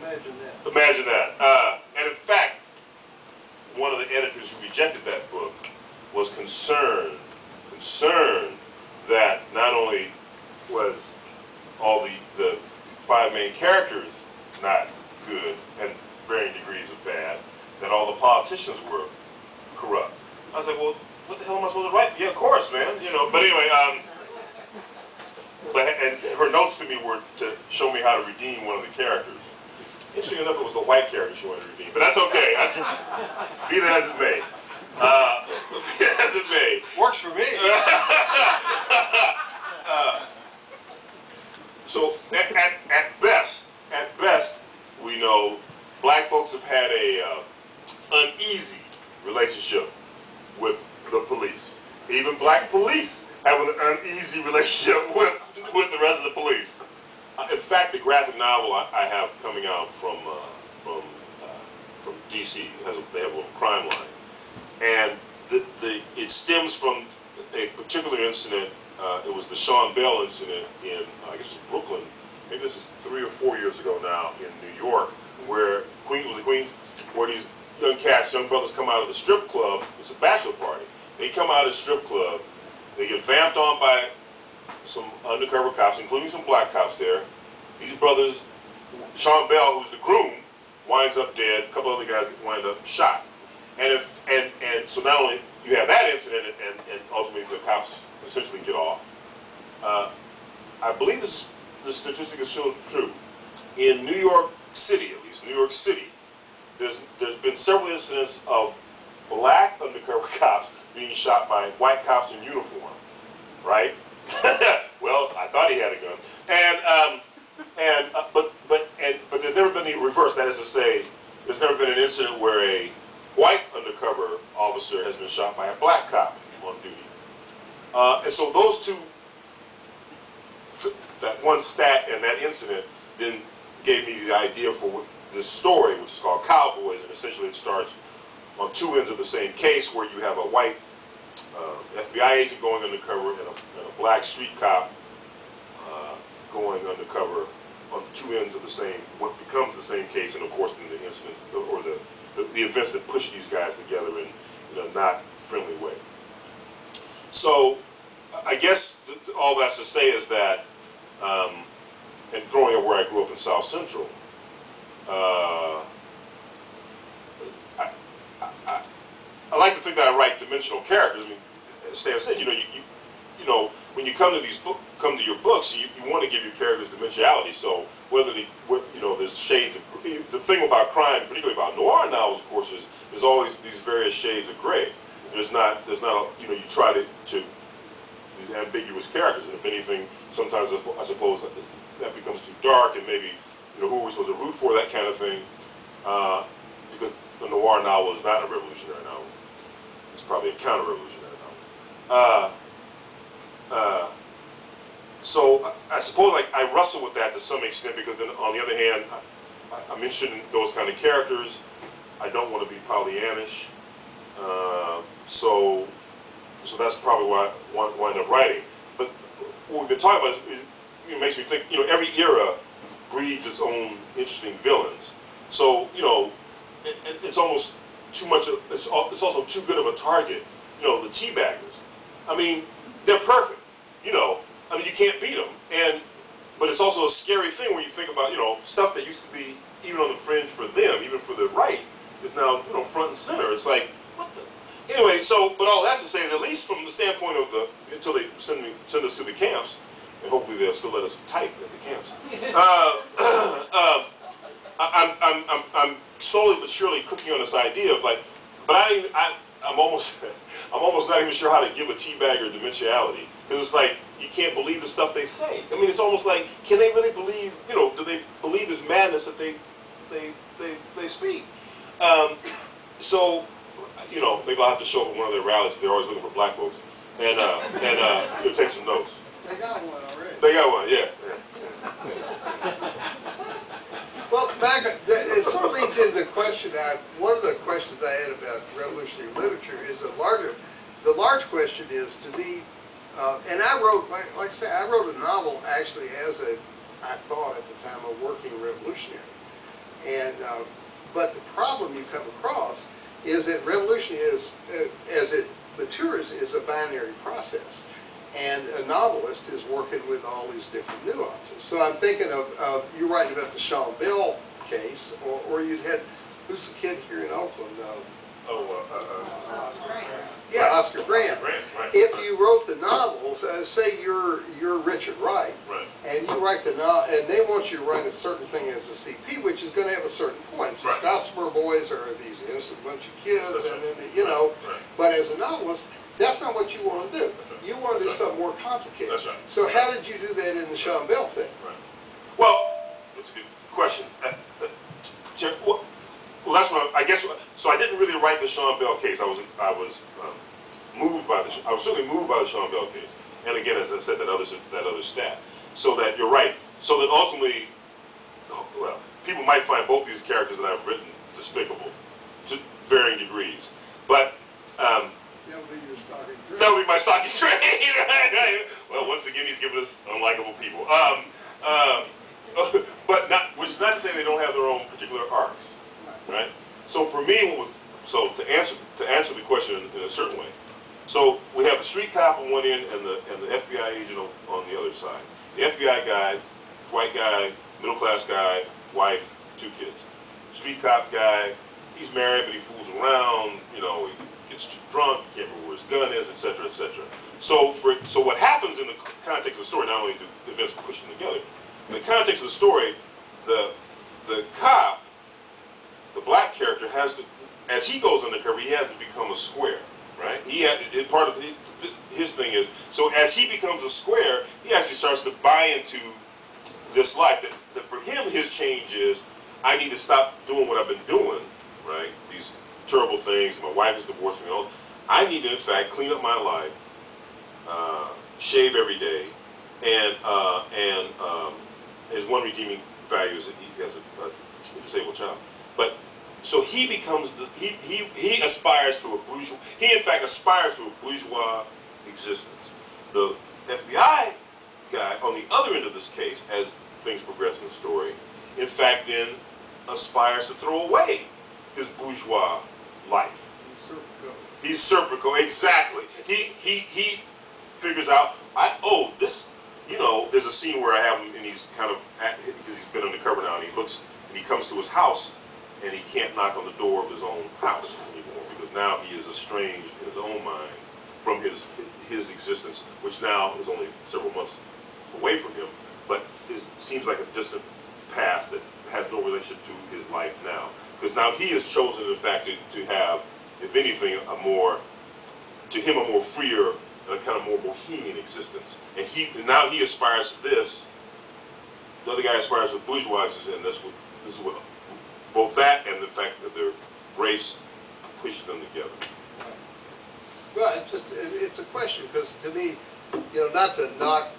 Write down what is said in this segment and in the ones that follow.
Imagine that. Imagine that. And in fact, one of the editors who rejected that book was concerned that not only was all the 5 main characters not good and varying degrees of bad, that all the politicians were corrupt. I was like, well, what the hell am I supposed to write? Yeah, of course, man. You know. But anyway, and her notes to me were to show me how to redeem one of the characters. Interesting enough, it was the white character she wanted to redeem, but that's okay. Be that as it may. Be that as it may. Works for me. So at best, we know black folks have had a uneasy relationship with the police. Even black police have an uneasy relationship with the rest of the police. In fact, the graphic novel I have coming out from DC, they have a little crime line, and it stems from a particular incident. It was the Sean Bell incident in, I guess it was Brooklyn. Maybe this is 3 or 4 years ago now in New York, where Queens, where these young brothers come out of the strip club. It's a bachelor party. They come out of the strip club. They get vamped on by some undercover cops, including some black cops there. These brothers, Sean Bell, who's the groom, winds up dead. A couple other guys wind up shot. And so not only you have that incident, and ultimately the cops essentially get off. I believe the statistic shows true. In New York City, at least New York City, there's been several incidents of black undercover cops being shot by white cops in uniform, right? Well, I thought he had a gun, but there's never been the reverse. That is to say, there's never been an incident where a white undercover officer has been shot by a black cop on duty. And so those two, that one stat and that incident, then gave me the idea for this story, which is called Cowboys, and essentially it starts on 2 ends of the same case, where you have a white FBI agent going undercover and a black street cop going undercover on 2 ends of the same, what becomes the same case, and of course then the incidents or the events that push these guys together in a not friendly way. So I guess all that's to say is that, and growing up where I grew up in South Central, I like to think that I write dimensional characters. I mean, as Stan said, you know, when you come to your books, you want to give your characters dimensionality. So whether there's shades of, the thing about crime, particularly about noir novels, of course, is always these various shades of gray. There's not you try to these ambiguous characters, and if anything, sometimes I suppose that becomes too dark, and maybe who are we supposed to root for, that kind of thing, because the noir novel is not a revolutionary novel. It's probably a counter-revolutionary novel. So I suppose I wrestle with that to some extent, because then on the other hand, I'm interested in those kind of characters. I don't want to be Pollyannish. So that's probably why I wind up writing. But what we've been talking about is, makes me think, every era breeds its own interesting villains. So, it's almost too much, it's also too good of a target. The teabaggers. I mean, they're perfect. I mean, you can't beat them. But it's also a scary thing when you think about, stuff that used to be even on the fringe for them, even for the right, is now, front and center. It's like, what the? Anyway, but all that's to say is, at least from the standpoint of until they send us to the camps, and hopefully they'll still let us type at the camps. I'm slowly but surely cooking on this idea of but I'm almost not even sure how to give a teabagger dimensionality, because it's like you can't believe the stuff they say. I mean, it's almost like, can they really believe? Do they believe this madness that they speak? So, maybe I'll have to show up at one of their rallies. They're always looking for black folks, and take some notes. They got one already. They got one, yeah. Well, it sort of leads into the question. One of the questions I had about revolutionary literature is the large question is, to me, and I wrote, like I say, I wrote a novel actually as I thought at the time, a working revolutionary. And but the problem you come across is that revolution is, as it matures, is a binary process. And a novelist is working with all these different nuances. So I'm thinking of you're writing about the Sean Bell case, or you'd had, who's the kid here in Oakland? Yeah, Oscar Grant. Right. If you wrote the novels, say you're Richard Wright, and you write the novel, and they want you to write a certain thing as a CP, which is going to have a certain point. So Scottsboro Boys are these innocent bunch of kids, and then you know. But as a novelist, that's not what you want to do. You want to do something more complicated. That's right. So how did you do that in the Sean Bell thing? Well, that's a good question. Well, that's what I guess. So I didn't really write the Sean Bell case. I was moved by the. I was certainly moved by the Sean Bell case. And again, as I said, that other stat. So that you're right. So that ultimately, well, people might find both these characters that I've written despicable to varying degrees. But That'll be your stocking trade. that'll be my stocking trade. Right. Well, once again, he's giving us unlikable people. But not, which is not to say they don't have their own particular arcs. Right. So for me, to answer the question in a certain way. So we have the street cop on one end and the FBI agent on the other side. The FBI guy, white guy, middle class guy, wife, 2 kids. Street cop guy, he's married but he fools around. You know, he gets too drunk, he can't remember where his gun is, etc., etc. So what happens in the context of the story? Not only do events push them together, in the context of the story, the cop, the black character, has to, as he goes undercover, he has to become a square, right? Part of his thing is, so as he becomes a square, he actually starts to buy into this life. That for him, his change is, I need to stop doing what I've been doing, right? These terrible things. My wife is divorcing me. I need to, in fact, clean up my life, shave every day, and his one redeeming value is that he has a disabled child. But so he becomes he aspires to a bourgeois. He in fact aspires to a bourgeois existence. The FBI guy on the other end of this case, as things progress in the story, in fact then aspires to throw away his bourgeois life. He's Serpico, exactly. He figures out, this, you know, there's a scene where I have him and he's kind of, because he's been undercover now, and he looks, and he comes to his house, and he can't knock on the door of his own house anymore, because now he is estranged in his own mind from his existence, which now is only several months away from him, but seems like a distant past that has no relation to his life now. Because now he has chosen, in fact, to have, if anything, a more freer, and a kind of more bohemian existence. And now he aspires to this. The other guy aspires to bourgeoisie, and this is what both that and the fact that their race pushes them together. Well, it's a question, because to me, you know, not to knock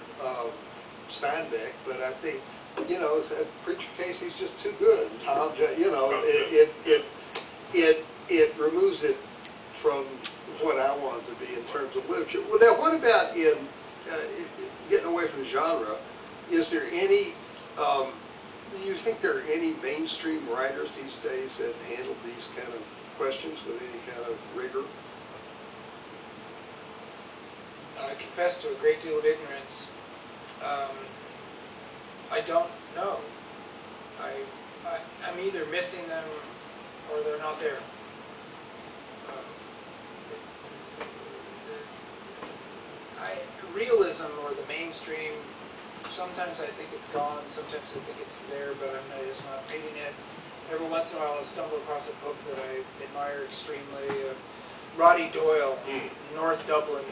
Steinbeck, but I think, you know, a preacher case, he's just too good. Tom, you know, it removes it from what I want it to be in terms of literature. Well, now, what about in getting away from genre? Is there any? Do you think there are any mainstream writers these days that handle these kind of questions with any kind of rigor? I confess to a great deal of ignorance. I don't know. I'm either missing them or they're not there. Realism or the mainstream, sometimes I think it's gone, sometimes I think it's there, but I'm just not reading it. Every once in a while I stumble across a book that I admire extremely. Roddy Doyle, North Dublin,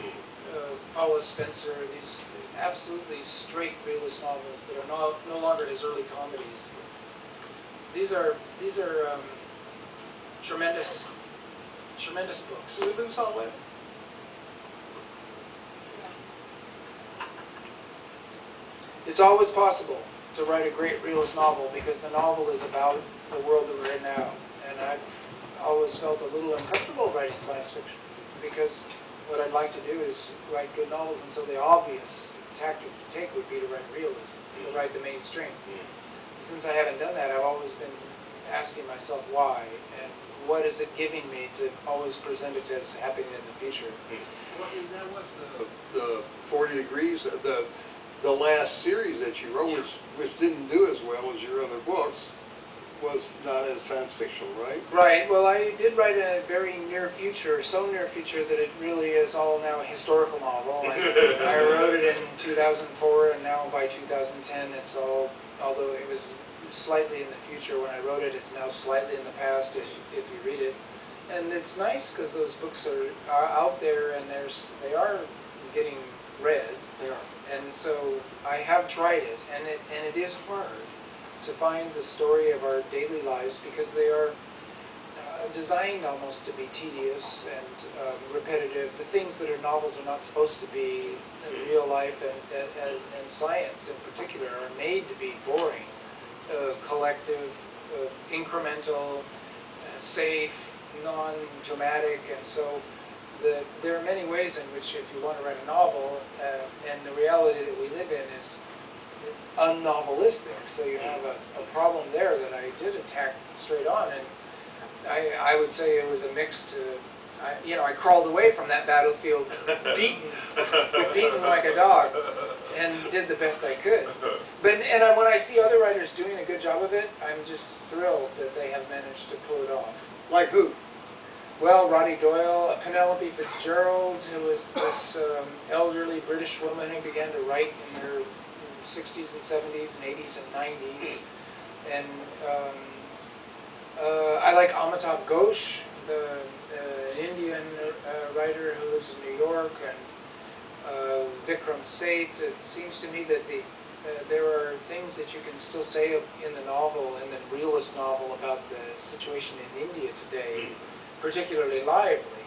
Paula Spencer, these absolutely straight realist novels that are no longer his early comedies. These are tremendous books. Did we lose all that? It's always possible to write a great realist novel because the novel is about the world that we're in now. And I've always felt a little uncomfortable writing science fiction because what I'd like to do is write good novels, and so the obvious tactic to take would be to write realism, to write the mainstream. Since I haven't done that, I've always been asking myself why, and what is it giving me to always present it as happening in the future. Well, isn't that what the 40 Degrees, the last series that you wrote, which didn't do as well as your other books, was not as science fiction, right? Right. Well, I did write a very near future, so near future that it really is all now a historical novel. And I wrote it in 2004, and now by 2010, it's all, although it was slightly in the future when I wrote it, it's now slightly in the past if you read it. And it's nice because those books are out there, and they are getting read. They are. And so I have tried it, and it is hard to find the story of our daily lives because they are designed almost to be tedious and repetitive. The things that are novels are not supposed to be. Real life and science in particular are made to be boring, collective, incremental, safe, non-dramatic, and so there are many ways in which if you want to write a novel, and the reality that we live in is unnovelistic, so you have a problem there that I did attack straight on, and I would say it was a mixed, I crawled away from that battlefield beaten like a dog, and did the best I could. But when I see other writers doing a good job of it, I'm just thrilled that they have managed to pull it off. Like who? Well, Roddy Doyle, Penelope Fitzgerald, who was this elderly British woman who began to write in her 60s and 70s and 80s and 90s. And I like Amitav Ghosh, an Indian writer who lives in New York, and Vikram Seth. It seems to me that there are things that you can still say in the novel, in the realist novel, about the situation in India today, particularly lively,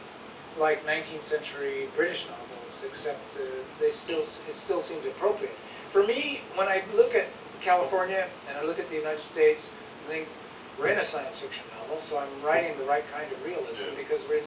like 19th century British novels, except it still seems appropriate. For me, when I look at California and I look at the United States, I think we're in a science fiction novel, so I'm writing the right kind of realism because we're in